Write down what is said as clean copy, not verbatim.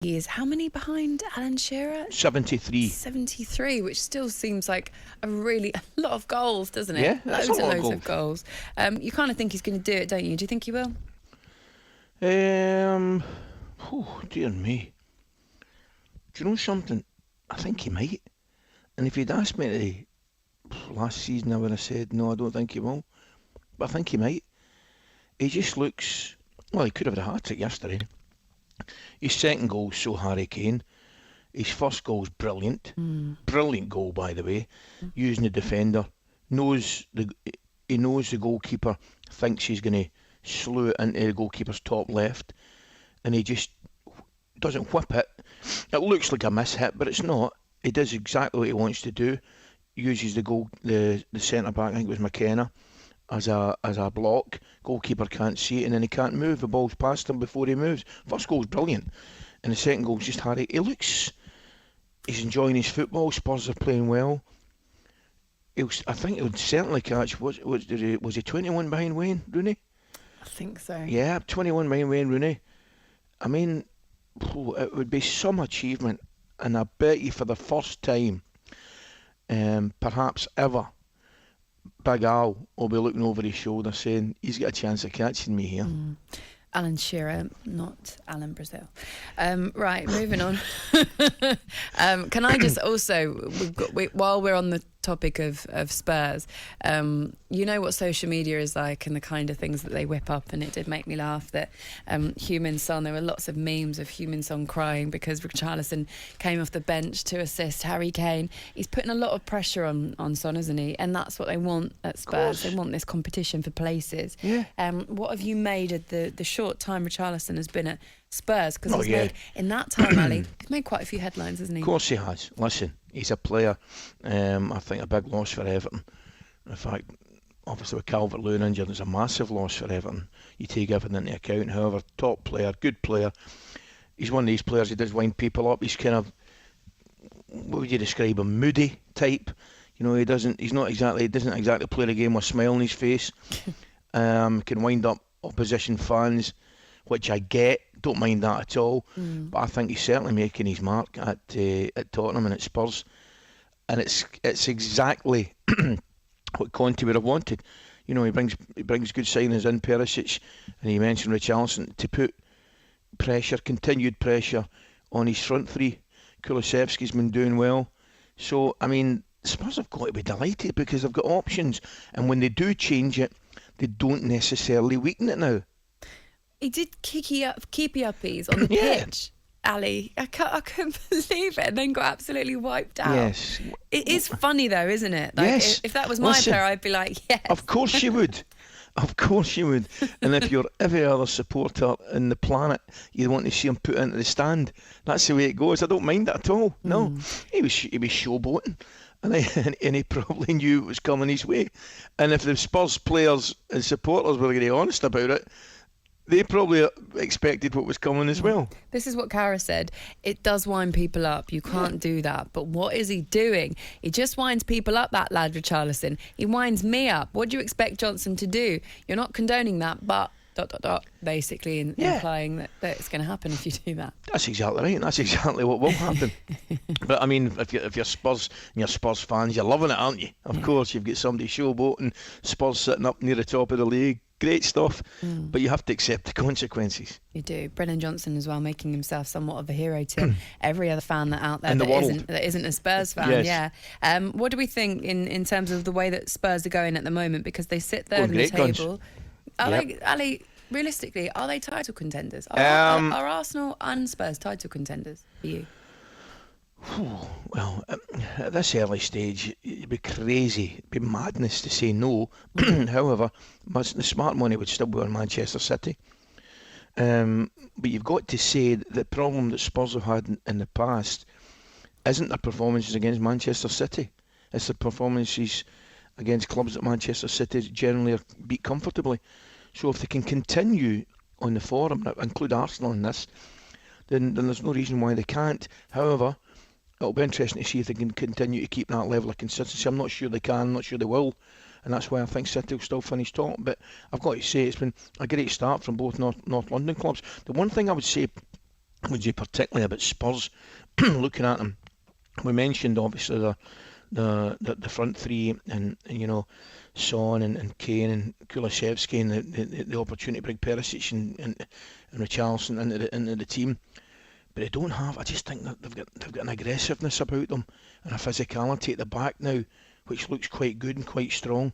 He is how many behind Alan Shearer? 73. 73, which still seems like a lot of goals, doesn't it? Yeah, loads that's a and lot of loads of goals. You kind of think he's going to do it, don't you? Do you think he will? Dear me. Do you know something? I think he might. And if you'd asked me last season, I would have said, no, I don't think he will. But I think he might. He just looks... Well, he could have had a hat-trick yesterday. His second goal's so Harry Kane. His first goal's brilliant. Brilliant goal, by the way. Using the defender. He knows the goalkeeper thinks he's going to slew it into the goalkeeper's top left. And he just doesn't whip it. It looks like a miss-hit, but it's not. He does exactly what he wants to do. Uses the centre-back, I think it was McKenna, as a block. Goalkeeper can't see it, and then he can't move. The ball's past him before he moves. First goal's brilliant, and the second goal's just Harry. He's enjoying his football. Spurs are playing well. I think he would certainly catch. Was he 21 behind Wayne Rooney? I think so. Yeah, 21 behind Wayne Rooney. I mean, it would be some achievement, and I bet you for the first time, perhaps ever, Big Al will be looking over his shoulder saying he's got a chance of catching me here. Alan Shearer, not Alan Brazil. Right, moving on. Can I just also, while we're on the topic of Spurs, you know what social media is like and the kind of things that they whip up, and it did make me laugh that Heung-min Son, there were lots of memes of Heung-min Son crying because Richarlison came off the bench to assist Harry Kane. He's putting a lot of pressure on Son, isn't he? And that's what they want at Spurs. They want this competition for places. Yeah. What have you made of the short time Richarlison has been at Spurs? Because he's made, in that time, Ali, he's made quite a few headlines, hasn't he? Of course he has. Listen, he's a player. I think a big loss for Everton. In fact, obviously with Calvert-Lewin injured, it's a massive loss for Everton. You take everything into account. However, top player, good player. He's one of these players who does wind people up. He's kind of, what would you describe him? Moody type. You know, he doesn't exactly play the game with a smile on his face. Can wind up opposition fans, which I get. Don't mind that at all. But I think he's certainly making his mark at Tottenham and at Spurs. And it's exactly what Conte would have wanted. You know, he brings good signings in, Perisic, and he mentioned Richarlison, to put continued pressure on his front three. Kulusevski's been doing well. So, I mean, Spurs have got to be delighted because they've got options. And when they do change it, they don't necessarily weaken it now. He did keepy uppies on the pitch, Ali. I couldn't believe it, and then got absolutely wiped out. Yes. It is funny though, isn't it? Like, yes. If that was my player, I'd be like, yes. Of course you would. Of course you would. And if you're every other supporter in the planet, you want to see him put into the stand. That's the way it goes. I don't mind that at all. No. He was showboating. And he probably knew it was coming his way. And if the Spurs players and supporters were getting honest about it, they probably expected what was coming as well. This is what Cara said. It does wind people up. You can't do that. But what is he doing? He just winds people up, that lad Richarlison. He winds me up. What do you expect Johnson to do? You're not condoning that, but... ... basically implying that it's going to happen if you do that. That's exactly right. That's exactly what will happen. But I mean, if you're Spurs and you're Spurs fans, you're loving it, aren't you? Of course, you've got somebody showboating, Spurs sitting up near the top of the league. Great stuff, but you have to accept the consequences. You do. Brennan Johnson as well, making himself somewhat of a hero to every other fan out there that isn't a Spurs fan. Yes. Yeah. What do we think in terms of the way that Spurs are going at the moment? Because they sit third in the table. Are they, Ali, realistically, are they title contenders? Are Arsenal and Spurs title contenders for you? Well, at this early stage, it'd be crazy, it'd be madness to say no. However, the smart money would still be on Manchester City. But you've got to say that the problem that Spurs have had in the past isn't their performances against Manchester City. It's the performances against clubs that Manchester City generally are beat comfortably. So if they can continue on the form, include Arsenal in this, then there's no reason why they can't. However, it'll be interesting to see if they can continue to keep that level of consistency. I'm not sure they can, I'm not sure they will, and that's why I think City will still finish top. But I've got to say, it's been a great start from both North London clubs. The one thing I would say would say particularly about Spurs. Looking at them, we mentioned obviously the front three, and you know, Son and Kane and Kulusevski, and the opportunity to bring Perisic and Richarlison into the team. But they don't have. I just think that they've got an aggressiveness about them and a physicality at the back now, which looks quite good and quite strong.